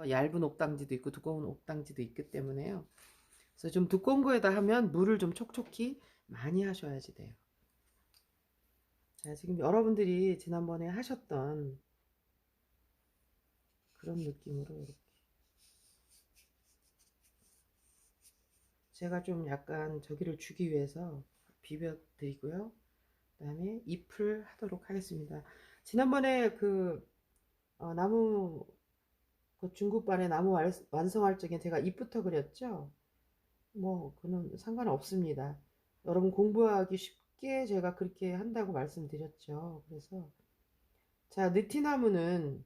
얇은 옥당지도 있고 두꺼운 옥당지도 있기 때문에요. 그래서 좀 두꺼운 거에다 하면 물을 좀 촉촉히 많이 하셔야지 돼요. 자, 지금 여러분들이 지난번에 하셨던 그런 느낌으로 이렇게 제가 좀 약간 저기를 주기 위해서 비벼 드리고요. 그 다음에 잎을 하도록 하겠습니다. 지난번에 나무 중국반의 나무 완성할 적에 제가 잎부터 그렸죠. 뭐 그는 상관없습니다. 여러분 공부하기 쉽게 제가 그렇게 한다고 말씀드렸죠. 그래서 자, 느티나무는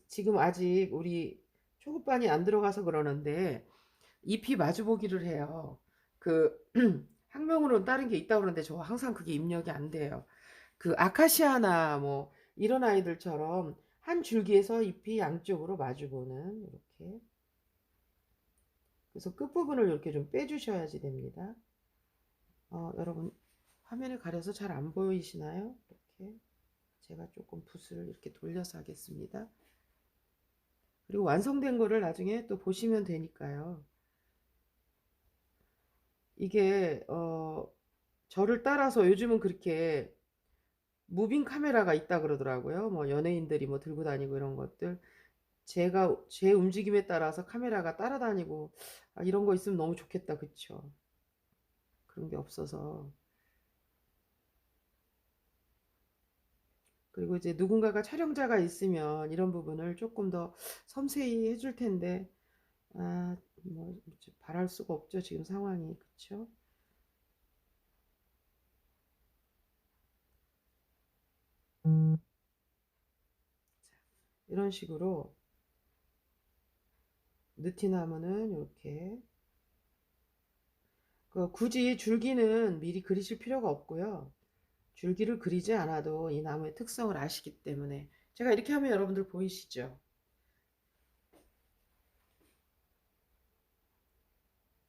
지금 아직 우리 초급반이 안 들어가서 그러는데 잎이 마주보기를 해요. 그 학명으로는 다른 게 있다고 그러는데 저 항상 그게 입력이 안 돼요. 그 아카시아나 뭐 이런 아이들처럼 한 줄기에서 잎이 양쪽으로 마주보는 이렇게. 그래서 끝부분을 이렇게 좀 빼주셔야지 됩니다. 여러분 화면에 가려서 잘 안 보이시나요? 이렇게 제가 조금 붓을 이렇게 돌려서 하겠습니다. 그리고 완성된 거를 나중에 또 보시면 되니까요. 이게 저를 따라서 요즘은 그렇게 무빙 카메라가 있다 그러더라고요. 뭐 연예인들이 뭐 들고 다니고 이런 것들. 제 움직임에 따라서 카메라가 따라다니고 이런 거 있으면 너무 좋겠다. 그쵸? 그런 게 없어서. 그리고 이제 누군가가 촬영자가 있으면 이런 부분을 조금 더 섬세히 해줄 텐데 뭐 바랄 수가 없죠. 지금 상황이. 그쵸? 이런 식으로 느티나무는 이렇게 굳이 줄기는 미리 그리실 필요가 없고요. 줄기를 그리지 않아도 이 나무의 특성을 아시기 때문에 제가 이렇게 하면 여러분들 보이시죠?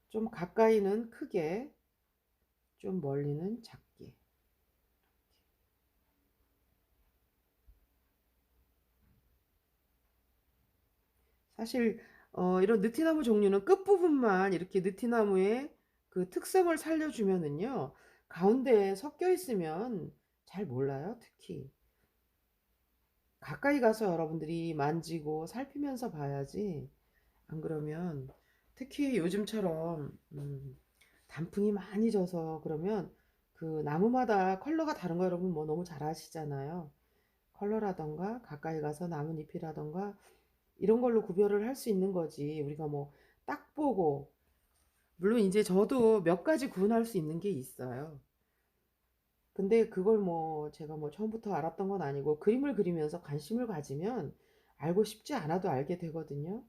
좀 가까이는 크게, 좀 멀리는 작게. 사실 이런 느티나무 종류는 끝부분만 이렇게 느티나무의 그 특성을 살려주면은요, 가운데에 섞여 있으면 잘 몰라요. 특히 가까이 가서 여러분들이 만지고 살피면서 봐야지. 안 그러면 특히 요즘처럼 단풍이 많이 져서 그러면 그 나무마다 컬러가 다른 거 여러분 뭐 너무 잘 아시잖아요. 컬러라던가 가까이 가서 나뭇잎이라던가 이런 걸로 구별을 할 수 있는 거지. 우리가 뭐 딱 보고 물론 이제 저도 몇 가지 구분할 수 있는 게 있어요. 근데 그걸 뭐 제가 뭐 처음부터 알았던 건 아니고 그림을 그리면서 관심을 가지면 알고 싶지 않아도 알게 되거든요.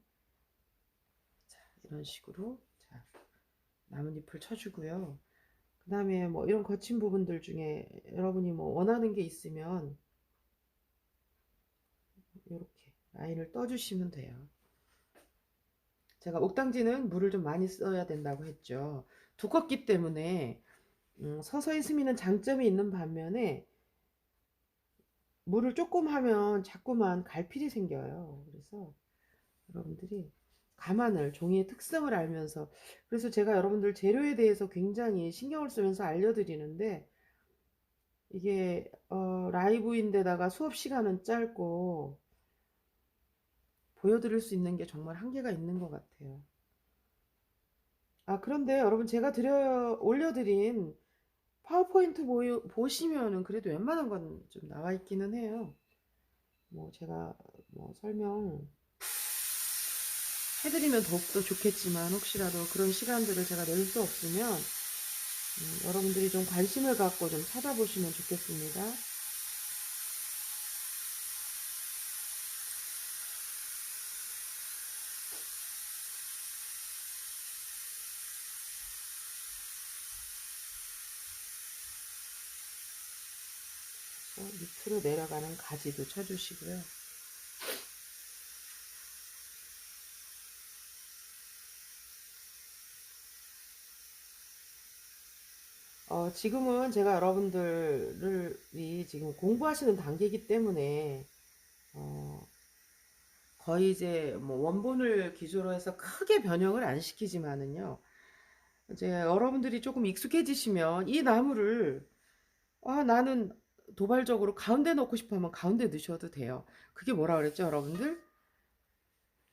자, 이런 식으로 자, 나뭇잎을 쳐주고요. 그 다음에 뭐 이런 거친 부분들 중에 여러분이 뭐 원하는 게 있으면 이렇게 라인을 떠주시면 돼요. 제가 옥당지는 물을 좀 많이 써야 된다고 했죠. 두껍기 때문에 서서히 스미는 장점이 있는 반면에 물을 조금 하면 자꾸만 갈필이 생겨요. 그래서 여러분들이 감안을 종이의 특성을 알면서 그래서 제가 여러분들 재료에 대해서 굉장히 신경을 쓰면서 알려드리는데 이게 라이브인데다가 수업 시간은 짧고 보여드릴 수 있는 게 정말 한계가 있는 것 같아요. 그런데 여러분 제가 올려드린 파워포인트 보시면은 그래도 웬만한 건 좀 나와 있기는 해요. 뭐 제가 뭐 설명 해드리면 더욱더 좋겠지만 혹시라도 그런 시간들을 제가 낼 수 없으면 여러분들이 좀 관심을 갖고 좀 찾아보시면 좋겠습니다. 밑으로 내려가는 가지도 쳐주시고요. 지금은 제가 여러분들이 지금 공부하시는 단계이기 때문에 거의 이제 뭐 원본을 기조로 해서 크게 변형을 안 시키지만은요. 이제 여러분들이 조금 익숙해지시면 이 나무를 나는 도발적으로 가운데 넣고 싶어 하면 가운데 넣으셔도 돼요. 그게 뭐라 그랬죠, 여러분들?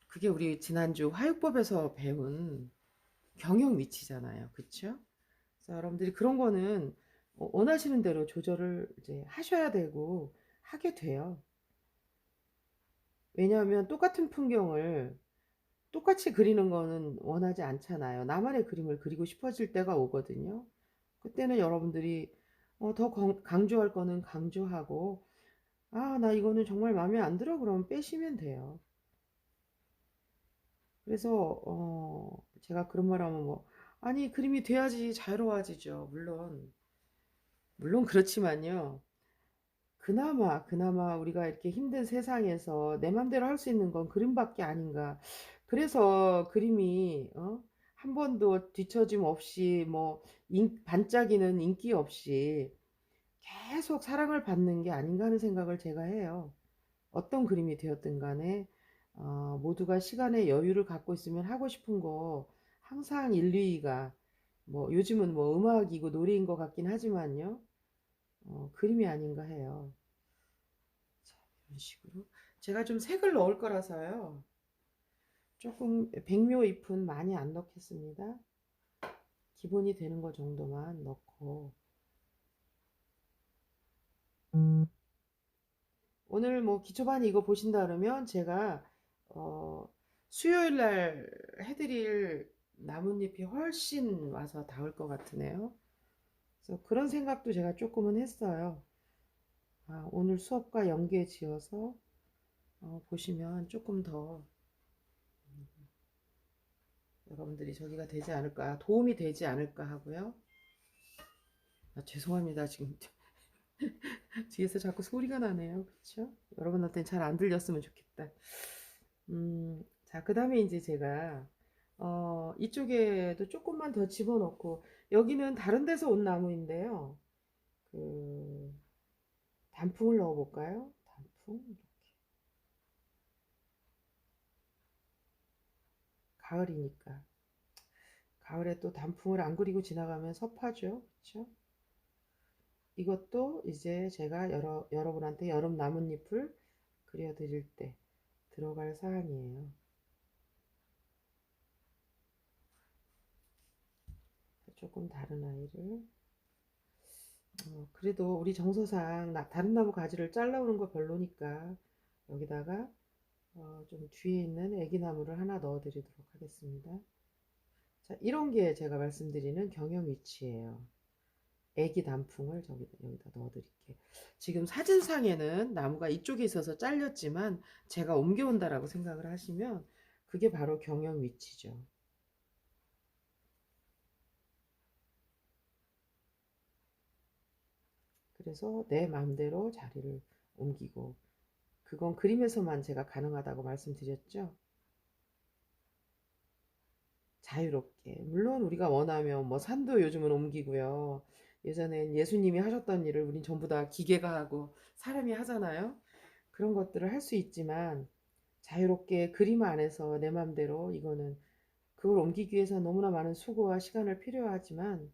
그게 우리 지난주 화육법에서 배운 경영 위치잖아요. 그쵸? 그래서 여러분들이 그런 거는 원하시는 대로 조절을 이제 하셔야 되고 하게 돼요. 왜냐하면 똑같은 풍경을 똑같이 그리는 거는 원하지 않잖아요. 나만의 그림을 그리고 싶어질 때가 오거든요. 그때는 여러분들이 더 강조할 거는 강조하고, 나 이거는 정말 마음에 안 들어 그러면 빼시면 돼요. 그래서 제가 그런 말 하면 아니 그림이 돼야지 자유로워지죠. 물론 그렇지만요. 그나마 우리가 이렇게 힘든 세상에서 내 맘대로 할 수 있는 건 그림밖에 아닌가. 그래서 그림이 한 번도 뒤처짐 없이 반짝이는 인기 없이 계속 사랑을 받는 게 아닌가 하는 생각을 제가 해요. 어떤 그림이 되었든 간에 모두가 시간의 여유를 갖고 있으면 하고 싶은 거 항상 인류가 요즘은 음악이고 노래인 것 같긴 하지만요. 그림이 아닌가 해요. 자, 이런 식으로 제가 좀 색을 넣을 거라서요. 조금 백묘잎은 많이 안 넣겠습니다. 기본이 되는 거 정도만 넣고 오늘 기초반 이거 보신다 그러면 제가 수요일 날 해드릴 나뭇잎이 훨씬 와서 닿을 것 같으네요. 그래서 그런 생각도 제가 조금은 했어요. 오늘 수업과 연계 지어서 보시면 조금 더 여러분들이 저기가 되지 않을까, 도움이 되지 않을까 하고요. 죄송합니다. 지금 뒤에서 자꾸 소리가 나네요. 그렇죠? 여러분한테는 잘 안 들렸으면 좋겠다. 자, 그 다음에 이제 제가 이쪽에도 조금만 더 집어넣고 여기는 다른 데서 온 나무인데요. 그 단풍을 넣어볼까요? 단풍 이렇게 가을이니까 가을에 또 단풍을 안 그리고 지나가면 섭하죠, 그렇죠? 이것도 이제 제가 여러분한테 여름 나뭇잎을 그려드릴 때 들어갈 사항이에요. 조금 다른 아이를 그래도 우리 정서상 다른 나무 가지를 잘라오는 거 별로니까 여기다가 좀 뒤에 있는 애기나무를 하나 넣어드리도록 하겠습니다. 자, 이런 게 제가 말씀드리는 경영 위치예요. 애기 단풍을 여기다 넣어드릴게요. 지금 사진상에는 나무가 이쪽에 있어서 잘렸지만 제가 옮겨온다라고 생각을 하시면 그게 바로 경영 위치죠. 그래서 내 마음대로 자리를 옮기고 그건 그림에서만 제가 가능하다고 말씀드렸죠. 자유롭게. 물론 우리가 원하면 산도 요즘은 옮기고요. 예전엔 예수님이 하셨던 일을 우린 전부 다 기계가 하고 사람이 하잖아요. 그런 것들을 할 수 있지만 자유롭게 그림 안에서 내 맘대로 이거는 그걸 옮기기 위해서 너무나 많은 수고와 시간을 필요하지만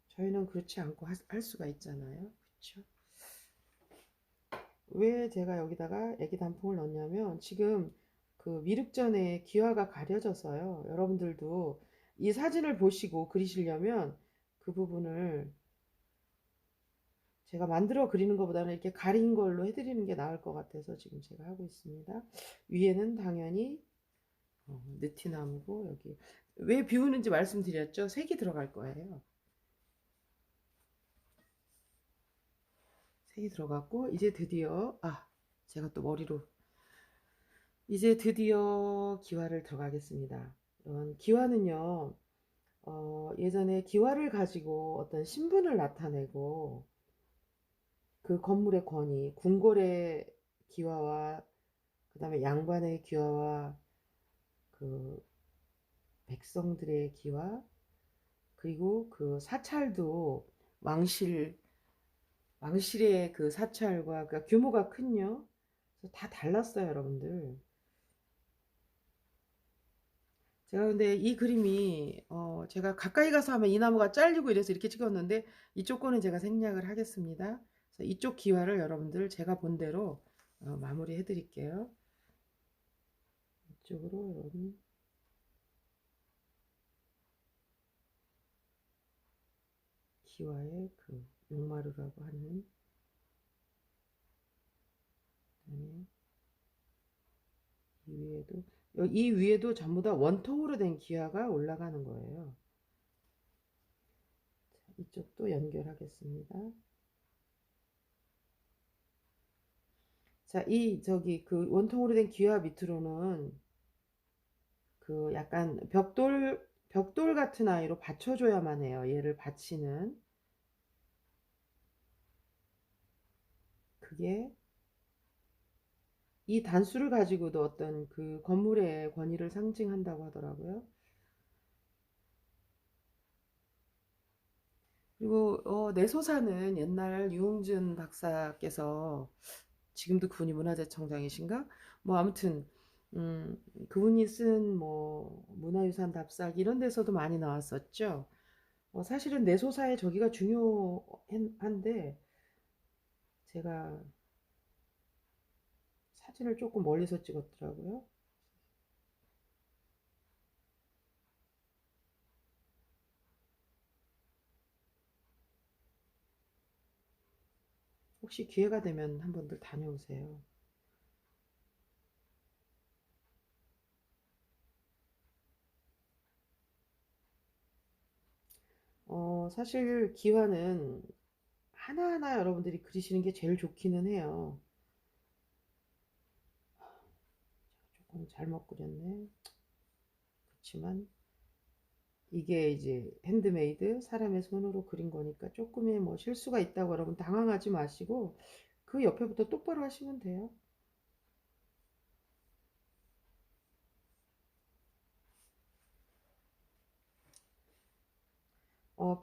저희는 그렇지 않고 할 수가 있잖아요. 그렇죠? 왜 제가 여기다가 애기 단풍을 넣냐면 지금 그 미륵전에 기와가 가려져서요. 여러분들도 이 사진을 보시고 그리시려면 그 부분을 제가 만들어 그리는 것보다는 이렇게 가린 걸로 해드리는 게 나을 것 같아서 지금 제가 하고 있습니다. 위에는 당연히 느티나무고 여기 왜 비우는지 말씀드렸죠? 색이 들어갈 거예요. 색이 들어갔고 이제 드디어 제가 또 머리로 이제 드디어 기와를 들어가겠습니다. 기와는요, 예전에 기와를 가지고 어떤 신분을 나타내고 그 건물의 권위, 궁궐의 기와와 그 다음에 양반의 기와와 그 백성들의 기와 그리고 그 사찰도 왕실의 그 사찰과 그 규모가 큰요. 그래서 다 달랐어요, 여러분들. 제가 근데 이 그림이 제가 가까이 가서 하면 이 나무가 잘리고 이래서 이렇게 찍었는데 이쪽 거는 제가 생략을 하겠습니다. 그래서 이쪽 기와를 여러분들 제가 본 대로 마무리해 드릴게요. 이쪽으로 여러분 기와의 그 용마루라고 하는, 그다음에 이 위에도 전부 다 원통으로 된 기와가 올라가는 거예요. 자, 이쪽도 연결하겠습니다. 자, 그 원통으로 된 기와 밑으로는 그 약간 벽돌 같은 아이로 받쳐줘야만 해요. 얘를 받치는. 그게 이 단수를 가지고도 어떤 그 건물의 권위를 상징한다고 하더라고요. 그리고 내소사는 옛날 유홍준 박사께서, 지금도 그분이 문화재청장이신가? 뭐 아무튼 그분이 쓴 뭐 문화유산 답사기 이런 데서도 많이 나왔었죠. 사실은 내소사에 저기가 중요한데 제가 사진을 조금 멀리서 찍었더라고요. 혹시 기회가 되면 한번들 다녀오세요. 사실 기와는 하나하나 여러분들이 그리시는 게 제일 좋기는 해요. 조금 잘못 그렸네. 그렇지만 이게 이제 핸드메이드 사람의 손으로 그린 거니까 조금의 뭐 실수가 있다고 여러분 당황하지 마시고 그 옆에부터 똑바로 하시면 돼요.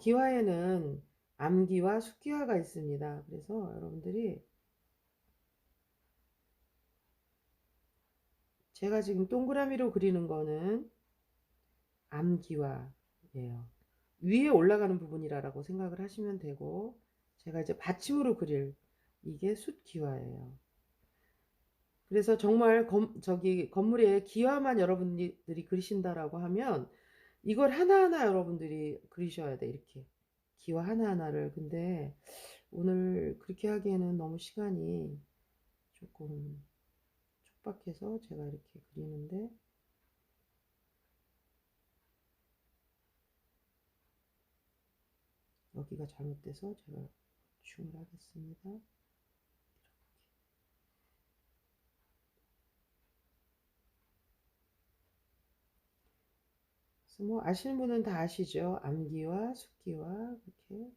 기와에는 암기와 숙기와가 있습니다. 그래서 여러분들이, 제가 지금 동그라미로 그리는 거는 암기와예요. 위에 올라가는 부분이라고 생각을 하시면 되고, 제가 이제 받침으로 그릴 이게 숫기와예요. 그래서 정말 저기 건물의 기와만 여러분들이 그리신다라고 하면 이걸 하나하나 여러분들이 그리셔야 돼. 이렇게 기와 하나하나를. 근데 오늘 그렇게 하기에는 너무 시간이 조금 촉박해서 제가 이렇게 그리는데, 여기가 잘못돼서 제가 줌을 하겠습니다. 그래서 뭐 아시는 분은 다 아시죠? 암기와 숙기와 이렇게.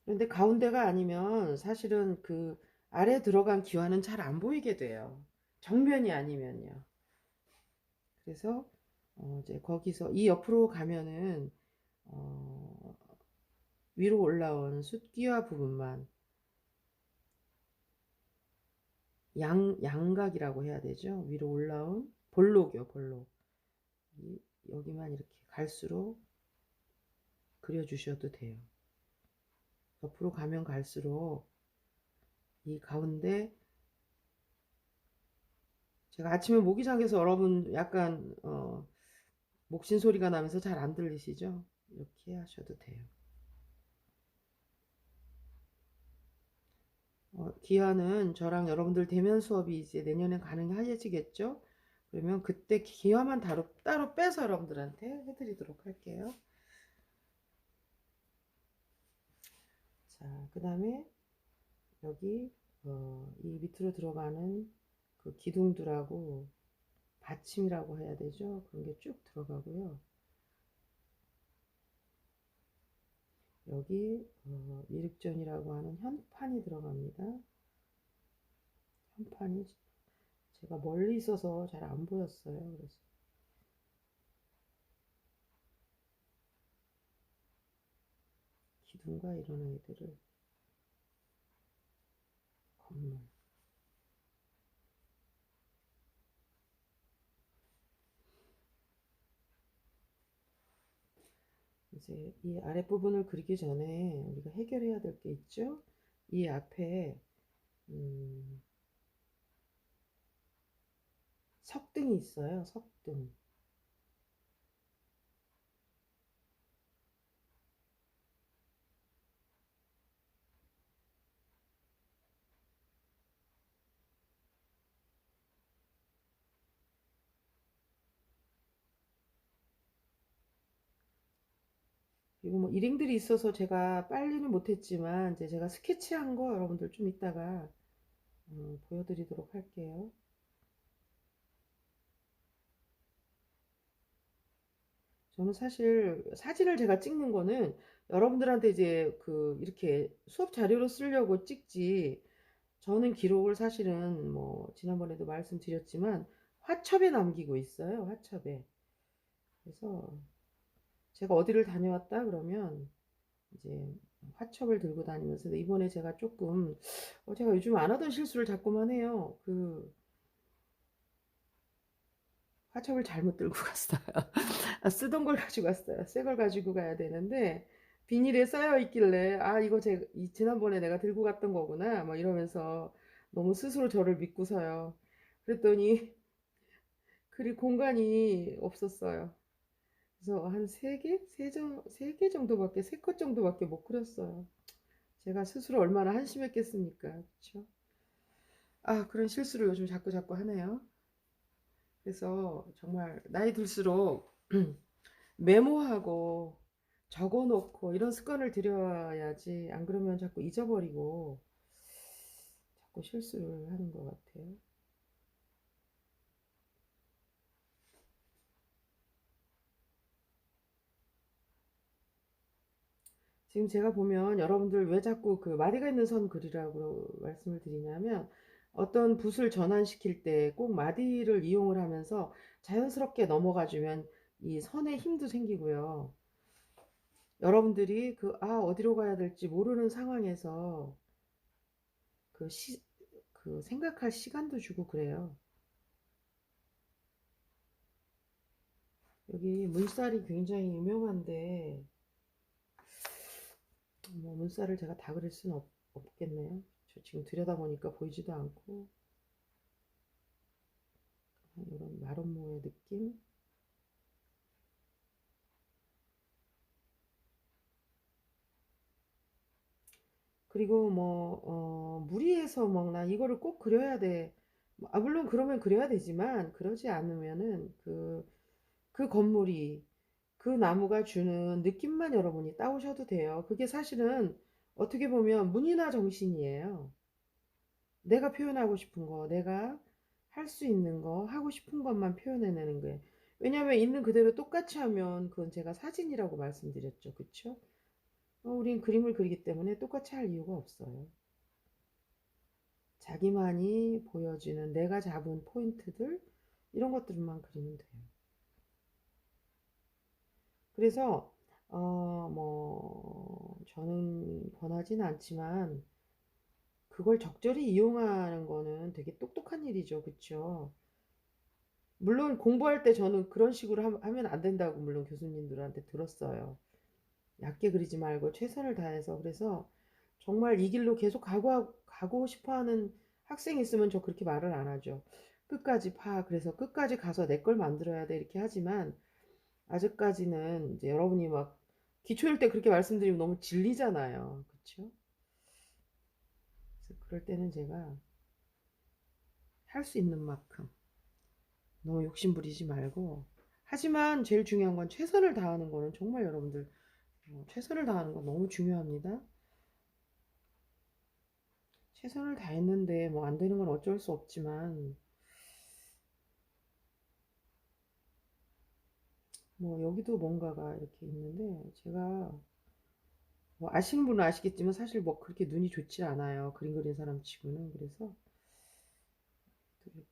그런데 가운데가 아니면 사실은 그 아래 들어간 기와는 잘 안 보이게 돼요. 정면이 아니면요. 그래서 이제 거기서 이 옆으로 가면은 어, 위로 올라온 숫기와 부분만, 양각이라고 해야 되죠. 위로 올라온 볼록이요, 볼록. 여기만 이렇게 갈수록 그려주셔도 돼요. 옆으로 가면 갈수록 이 가운데, 제가 아침에 모기장에서 여러분 약간 목신 소리가 나면서 잘 안 들리시죠? 이렇게 하셔도 돼요. 기와는 저랑 여러분들 대면 수업이 이제 내년에 가능해지겠죠? 그러면 그때 기와만 따로 빼서 여러분들한테 해드리도록 할게요. 자, 그 다음에 여기 이 밑으로 들어가는 그 기둥들하고 받침이라고 해야 되죠? 그런 게 쭉 들어가고요. 여기 미륵전이라고 하는 현판이 들어갑니다. 현판이 제가 멀리 있어서 잘 안 보였어요. 그래서 기둥과 이런 아이들을 건물. 이제 이 아랫부분을 그리기 전에 우리가 해결해야 될 게 있죠. 이 앞에 석등이 있어요. 석등. 그리고 뭐 일행들이 있어서 제가 빨리는 못했지만 이제 제가 스케치한 거 여러분들 좀 이따가 보여드리도록 할게요. 저는 사실 사진을 제가 찍는 거는 여러분들한테 이제 이렇게 수업 자료로 쓰려고 찍지, 저는 기록을 사실은 뭐 지난번에도 말씀드렸지만 화첩에 남기고 있어요. 화첩에. 그래서 제가 어디를 다녀왔다 그러면 이제 화첩을 들고 다니면서, 이번에 제가 조금 제가 요즘 안 하던 실수를 자꾸만 해요. 화첩을 잘못 들고 갔어요. 쓰던 걸 가지고 갔어요. 새 걸 가지고 가야 되는데 비닐에 쌓여 있길래 이거 지난번에 내가 들고 갔던 거구나 막 이러면서 너무 스스로 저를 믿고서요. 그랬더니 그리 공간이 없었어요. 그래서 한 세 개 정도밖에, 세 컷 정도밖에 못 그렸어요. 제가 스스로 얼마나 한심했겠습니까. 그렇죠? 그런 실수를 요즘 자꾸 자꾸 하네요. 그래서 정말 나이 들수록 메모하고 적어 놓고 이런 습관을 들여야지, 안 그러면 자꾸 잊어버리고 자꾸 실수를 하는 것 같아요. 지금 제가 보면 여러분들 왜 자꾸 마디가 있는 선 그리라고 말씀을 드리냐면, 어떤 붓을 전환시킬 때 꼭 마디를 이용을 하면서 자연스럽게 넘어가주면 이 선에 힘도 생기고요. 여러분들이 어디로 가야 될지 모르는 상황에서 그 시, 생각할 시간도 주고 그래요. 여기 문살이 굉장히 유명한데 뭐 문살을 제가 다 그릴 수는 없겠네요. 저 지금 들여다보니까 보이지도 않고, 이런 마름모의 느낌. 그리고 뭐 무리해서 나 이거를 꼭 그려야 돼, 물론 그러면 그려야 되지만, 그러지 않으면은 그 건물이, 그 나무가 주는 느낌만 여러분이 따오셔도 돼요. 그게 사실은 어떻게 보면 문이나 정신이에요. 내가 표현하고 싶은 거, 내가 할 수 있는 거, 하고 싶은 것만 표현해내는 거예요. 왜냐하면 있는 그대로 똑같이 하면 그건 제가 사진이라고 말씀드렸죠. 그쵸? 우린 그림을 그리기 때문에 똑같이 할 이유가 없어요. 자기만이 보여지는 내가 잡은 포인트들, 이런 것들만 그리면 돼요. 그래서 저는 권하지는 않지만 그걸 적절히 이용하는 거는 되게 똑똑한 일이죠. 그쵸? 물론 공부할 때 저는 그런 식으로 하면 안 된다고 물론 교수님들한테 들었어요. 얕게 그리지 말고 최선을 다해서. 그래서 정말 이 길로 계속 가고 싶어 하는 학생이 있으면 저 그렇게 말을 안 하죠. 끝까지 파. 그래서 끝까지 가서 내 걸 만들어야 돼. 이렇게 하지만 아직까지는 이제 여러분이 막 기초일 때 그렇게 말씀드리면 너무 질리잖아요. 그쵸? 그래서 그럴 때는 제가 할 수 있는 만큼 너무 욕심 부리지 말고, 하지만 제일 중요한 건 최선을 다하는 거는 정말 여러분들 최선을 다하는 건 너무 중요합니다. 최선을 다했는데 뭐 안 되는 건 어쩔 수 없지만, 뭐 여기도 뭔가가 이렇게 있는데 제가 뭐 아시는 분은 아시겠지만 사실 뭐 그렇게 눈이 좋지 않아요. 그림 그리는 사람 치고는. 그래서 또 이렇게.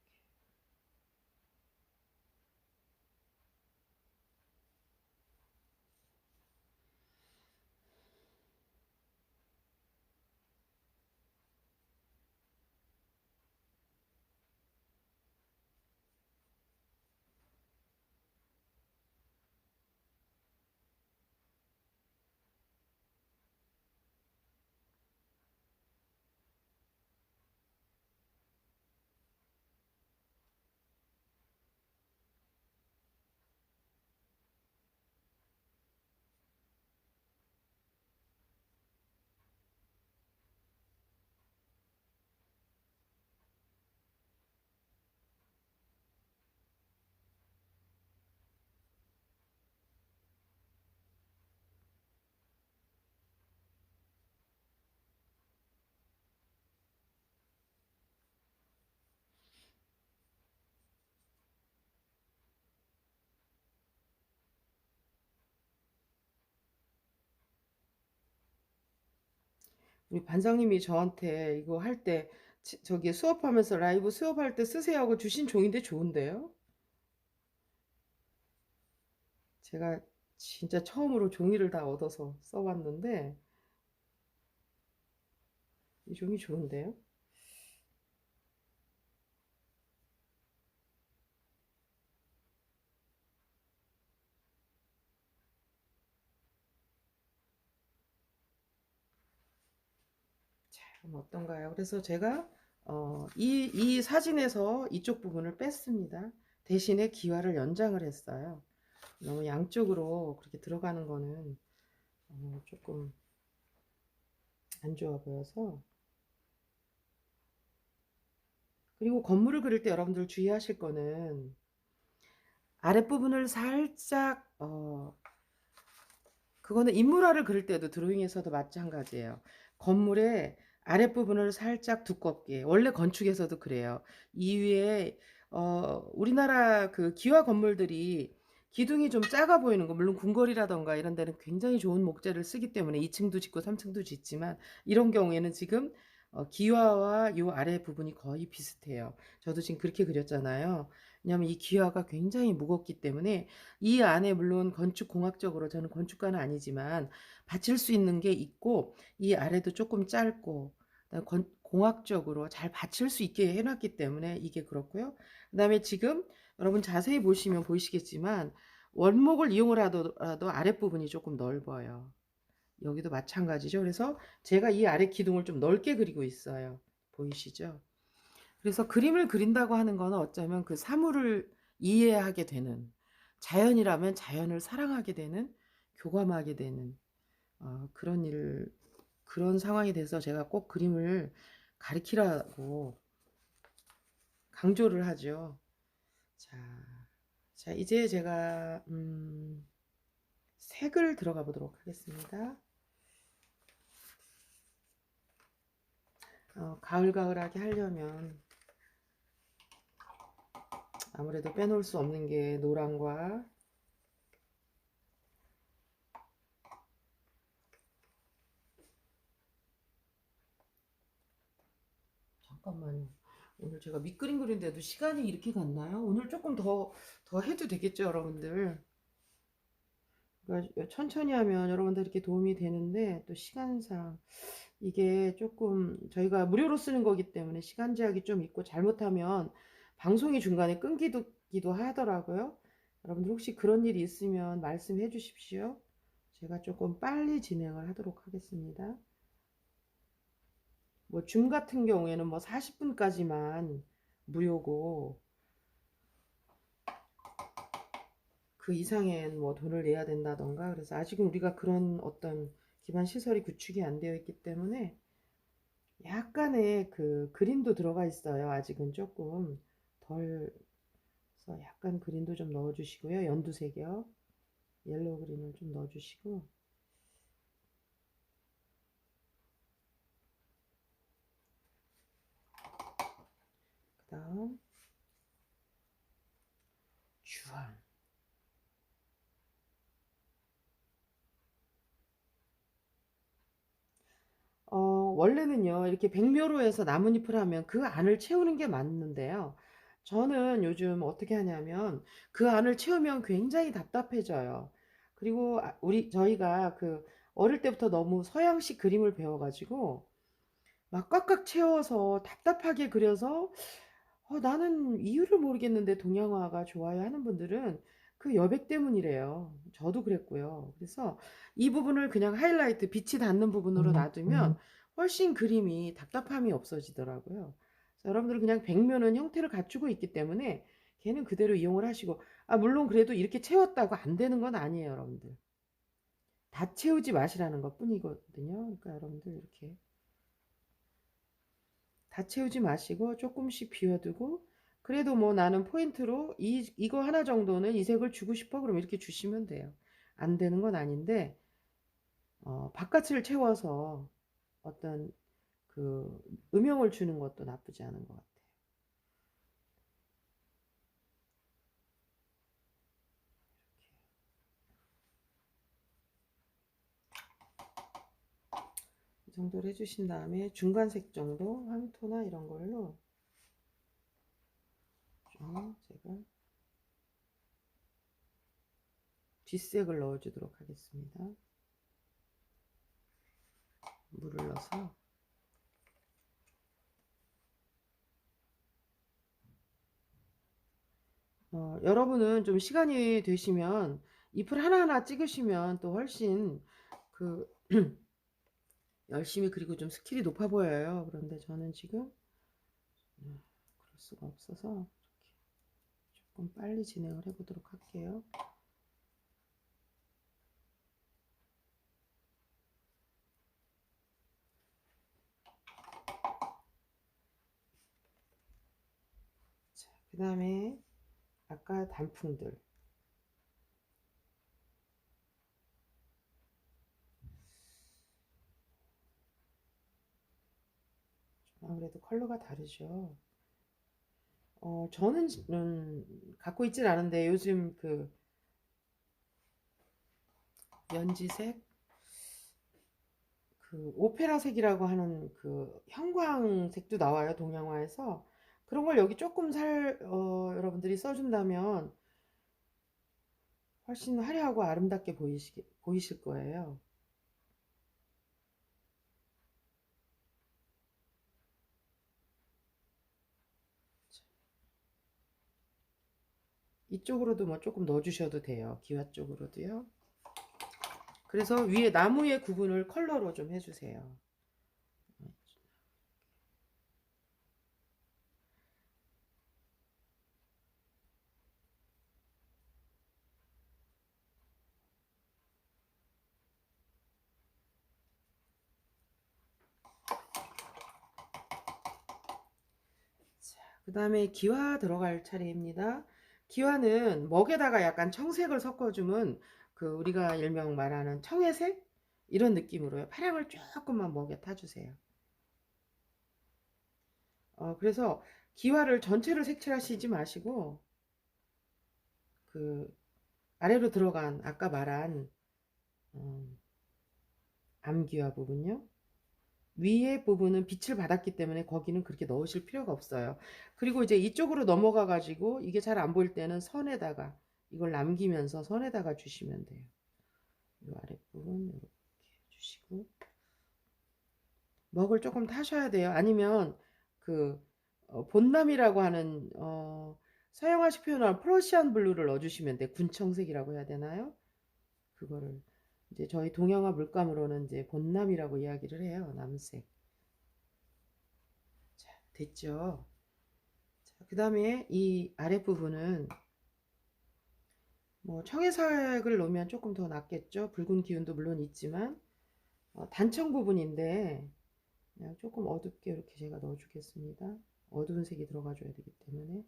우리 반장님이 저한테 이거 할 때 저기 수업하면서 라이브 수업할 때 쓰세요 하고 주신 종인데 좋은데요? 제가 진짜 처음으로 종이를 다 얻어서 써봤는데 이 종이 좋은데요? 자, 그럼 어떤가요? 그래서 제가 이 사진에서 이쪽 부분을 뺐습니다. 대신에 기와를 연장을 했어요. 너무 양쪽으로 그렇게 들어가는 거는 조금 안 좋아 보여서. 그리고 건물을 그릴 때 여러분들 주의하실 거는 아랫부분을 살짝 그거는 인물화를 그릴 때도 드로잉에서도 마찬가지예요. 건물의 아랫부분을 살짝 두껍게 원래 건축에서도 그래요. 이 위에 우리나라 그 기와 건물들이 기둥이 좀 작아 보이는 거 물론 궁궐이라던가 이런 데는 굉장히 좋은 목재를 쓰기 때문에 2층도 짓고 3층도 짓지만 이런 경우에는 지금 기와와 요 아래 부분이 거의 비슷해요. 저도 지금 그렇게 그렸잖아요. 왜냐하면 이 기와가 굉장히 무겁기 때문에 이 안에 물론 건축공학적으로 저는 건축가는 아니지만 받칠 수 있는 게 있고 이 아래도 조금 짧고 공학적으로 잘 받칠 수 있게 해놨기 때문에 이게 그렇고요. 그 다음에 지금 여러분 자세히 보시면 보이시겠지만 원목을 이용을 하더라도 아랫부분이 조금 넓어요. 여기도 마찬가지죠. 그래서 제가 이 아래 기둥을 좀 넓게 그리고 있어요. 보이시죠? 그래서 그림을 그린다고 하는 거는 어쩌면 그 사물을 이해하게 되는 자연이라면 자연을 사랑하게 되는 교감하게 되는 그런 그런 상황이 돼서 제가 꼭 그림을 가리키라고 강조를 하죠. 자, 자 이제 제가 색을 들어가 보도록 하겠습니다. 가을가을하게 하려면 아무래도 빼놓을 수 없는 게 노랑과 잠깐만요. 오늘 제가 밑그림 그린데도 시간이 이렇게 갔나요? 오늘 조금 더 해도 되겠죠, 여러분들? 그러니까 천천히 하면 여러분들 이렇게 도움이 되는데 또 시간상 이게 조금 저희가 무료로 쓰는 거기 때문에 시간 제약이 좀 있고 잘못하면 방송이 중간에 끊기도 하더라고요. 여러분들 혹시 그런 일이 있으면 말씀해 주십시오. 제가 조금 빨리 진행을 하도록 하겠습니다. 뭐 줌 같은 경우에는 뭐 40분까지만 무료고 그 이상엔 뭐 돈을 내야 된다던가 그래서 아직은 우리가 그런 어떤 기반 시설이 구축이 안 되어 있기 때문에 약간의 그 그림도 들어가 있어요. 아직은 조금 덜 그래서 약간 그림도 좀 넣어 주시고요. 연두색이요. 옐로우 그린을 좀 넣어 주시고 그다음 주황 원래는요, 이렇게 백묘로해서 나뭇잎을 하면 그 안을 채우는 게 맞는데요. 저는 요즘 어떻게 하냐면 그 안을 채우면 굉장히 답답해져요. 그리고 저희가 그 어릴 때부터 너무 서양식 그림을 배워가지고 막 꽉꽉 채워서 답답하게 그려서 나는 이유를 모르겠는데 동양화가 좋아요 하는 분들은 그 여백 때문이래요. 저도 그랬고요. 그래서 이 부분을 그냥 하이라이트, 빛이 닿는 부분으로 놔두면 훨씬 그림이 답답함이 없어지더라고요. 그래서 여러분들 그냥 백면은 형태를 갖추고 있기 때문에 걔는 그대로 이용을 하시고, 물론 그래도 이렇게 채웠다고 안 되는 건 아니에요, 여러분들. 다 채우지 마시라는 것 뿐이거든요. 그러니까 여러분들 이렇게 다 채우지 마시고 조금씩 비워두고, 그래도 뭐 나는 포인트로 이거 하나 정도는 이 색을 주고 싶어 그럼 이렇게 주시면 돼요. 안 되는 건 아닌데 바깥을 채워서 어떤 그 음영을 주는 것도 나쁘지 않은 것 같아요. 이 정도로 해주신 다음에 중간색 정도 황토나 이런 걸로 제가 뒷색을 넣어주도록 하겠습니다. 물을 넣어서 여러분은 좀 시간이 되시면 잎을 하나하나 찍으시면 또 훨씬 그 열심히 그리고 좀 스킬이 높아 보여요. 그런데 저는 지금 그럴 수가 없어서 이렇게 조금 빨리 진행을 해보도록 할게요. 자, 그 다음에 아까 단풍들. 아무래도 컬러가 다르죠. 저는 갖고 있진 않은데 요즘 그 연지색, 그 오페라색이라고 하는 그 형광색도 나와요, 동양화에서. 그런 걸 여기 조금 여러분들이 써준다면 훨씬 화려하고 아름답게 보이실 거예요. 이쪽으로도 뭐 조금 넣어주셔도 돼요. 기와 쪽으로도요. 그래서 위에 나무의 구분을 컬러로 좀 해주세요. 그 다음에 기와 들어갈 차례입니다. 기와는 먹에다가 약간 청색을 섞어주면 그 우리가 일명 말하는 청회색 이런 느낌으로요. 파랑을 조금만 먹에 타주세요. 그래서 기와를 전체를 색칠하시지 마시고 그 아래로 들어간 아까 말한 암기와 부분요. 위에 부분은 빛을 받았기 때문에 거기는 그렇게 넣으실 필요가 없어요. 그리고 이제 이쪽으로 넘어가 가지고 이게 잘 안 보일 때는 선에다가 이걸 남기면서 선에다가 주시면 돼요. 이 아랫부분 이렇게 주시고 먹을 조금 타셔야 돼요. 아니면 그 본남이라고 하는 서양화식 표현을 프러시안 블루를 넣어주시면 돼. 군청색이라고 해야 되나요? 그거를 이제 저희 동양화 물감으로는 이제 본남이라고 이야기를 해요. 남색. 자, 됐죠? 그 다음에 이 아랫부분은 뭐 청해색을 놓으면 조금 더 낫겠죠. 붉은 기운도 물론 있지만 단청 부분인데 그냥 조금 어둡게 이렇게 제가 넣어주겠습니다. 어두운 색이 들어가줘야 되기 때문에.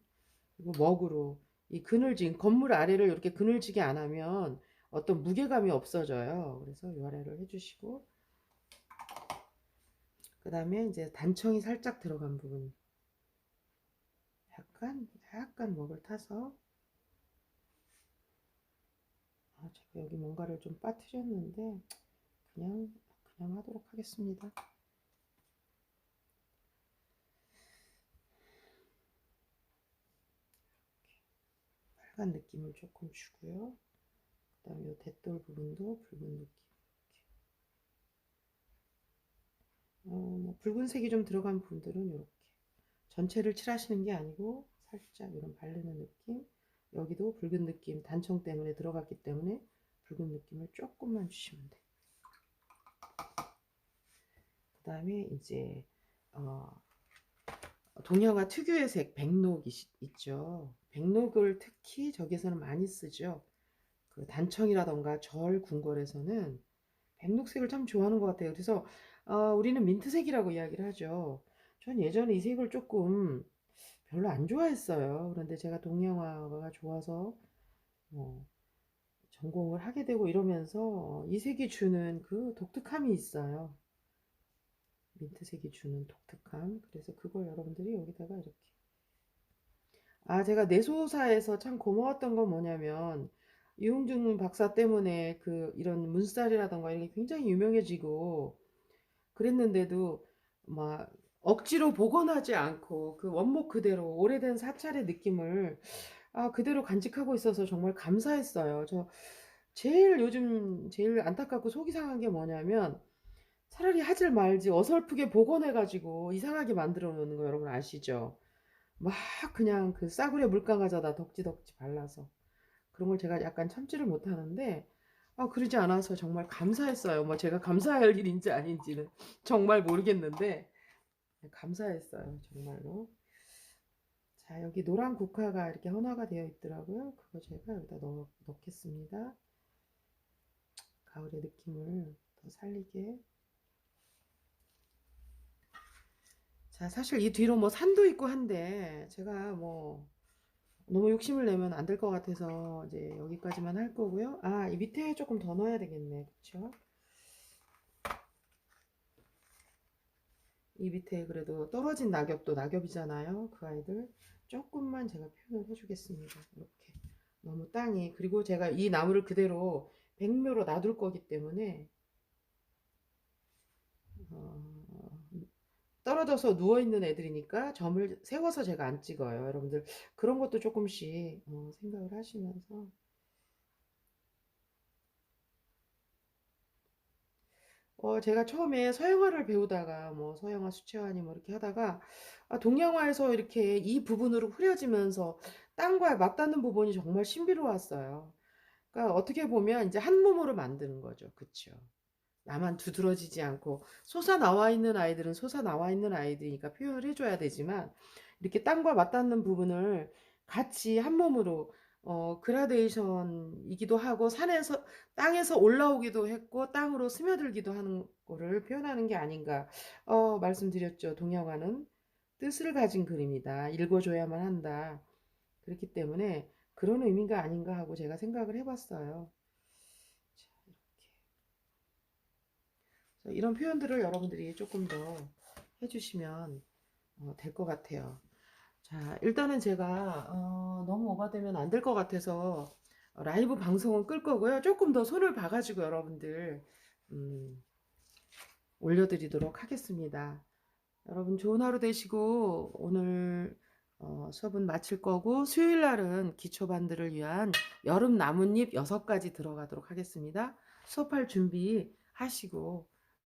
그리고 먹으로 이 그늘진 건물 아래를 이렇게 그늘지게 안 하면 어떤 무게감이 없어져요. 그래서 이 아래를 해주시고 그 다음에 이제 단청이 살짝 들어간 부분 약간 먹을 타서 제가 여기 뭔가를 좀 빠뜨렸는데 그냥 하도록 하겠습니다. 푸한 느낌을 조금 주고요. 그 다음에 이 대돌 부분도 붉은 느낌. 뭐 붉은색이 좀 들어간 부분들은 이렇게 전체를 칠하시는 게 아니고 살짝 이런 바르는 느낌. 여기도 붉은 느낌 단청 때문에 들어갔기 때문에 붉은 느낌을 조금만 주시면 돼요. 그 다음에 이제 동양화 특유의 색 백록이 있죠. 백록을 특히 저기서는 많이 쓰죠. 그 단청이라던가 절 궁궐에서는 백록색을 참 좋아하는 것 같아요. 그래서 우리는 민트색이라고 이야기를 하죠. 전 예전에 이 색을 조금 별로 안 좋아했어요. 그런데 제가 동양화가 좋아서 전공을 하게 되고 이러면서 이 색이 주는 그 독특함이 있어요. 민트색이 주는 독특함. 그래서 그걸 여러분들이 여기다가 이렇게 제가 내소사에서 참 고마웠던 건 뭐냐면 이용준 박사 때문에 그 이런 문살이라던가 이런 게 굉장히 유명해지고 그랬는데도 막 억지로 복원하지 않고 그 원목 그대로 오래된 사찰의 느낌을 그대로 간직하고 있어서 정말 감사했어요. 저 요즘 제일 안타깝고 속이 상한 게 뭐냐면 차라리 하질 말지 어설프게 복원해가지고 이상하게 만들어 놓는 거 여러분 아시죠? 막 그냥 그 싸구려 물강아지다 덕지덕지 발라서 그런 걸 제가 약간 참지를 못하는데 그러지 않아서 정말 감사했어요. 뭐 제가 감사할 일인지 아닌지는 정말 모르겠는데 감사했어요. 정말로. 자, 여기 노란 국화가 이렇게 헌화가 되어 있더라고요. 그거 제가 여기다 넣겠습니다. 가을의 느낌을 더 살리게. 자, 사실 이 뒤로 뭐 산도 있고 한데 제가 뭐 너무 욕심을 내면 안 될 것 같아서 이제 여기까지만 할 거고요. 이 밑에 조금 더 넣어야 되겠네. 그쵸? 이 밑에 그래도 떨어진 낙엽도 낙엽이잖아요. 그 아이들 조금만 제가 표현을 해주겠습니다. 이렇게 너무 땅이 그리고 제가 이 나무를 그대로 백묘로 놔둘 거기 때문에 떨어져서 누워있는 애들이니까 점을 세워서 제가 안 찍어요. 여러분들 그런 것도 조금씩 생각을 하시면서 제가 처음에 서양화를 배우다가 뭐 서양화 수채화니 뭐 이렇게 하다가 동양화에서 이렇게 이 부분으로 흐려지면서 땅과 맞닿는 부분이 정말 신비로웠어요. 그러니까 어떻게 보면 이제 한 몸으로 만드는 거죠. 그쵸? 나만 두드러지지 않고 솟아나와 있는 아이들은 솟아나와 있는 아이들이니까 표현을 해줘야 되지만 이렇게 땅과 맞닿는 부분을 같이 한 몸으로 그라데이션이기도 하고 산에서 땅에서 올라오기도 했고 땅으로 스며들기도 하는 거를 표현하는 게 아닌가 말씀드렸죠. 동양화는 뜻을 가진 그림이다. 읽어줘야만 한다. 그렇기 때문에 그런 의미가 아닌가 하고 제가 생각을 해봤어요. 이런 표현들을 여러분들이 조금 더 해주시면 될 것 같아요. 자, 일단은 제가 너무 오버되면 안 될 것 같아서 라이브 방송은 끌 거고요. 조금 더 손을 봐가지고 여러분들 올려드리도록 하겠습니다. 여러분 좋은 하루 되시고 오늘 수업은 마칠 거고 수요일 날은 기초반들을 위한 여름 나뭇잎 6가지 들어가도록 하겠습니다. 수업할 준비 하시고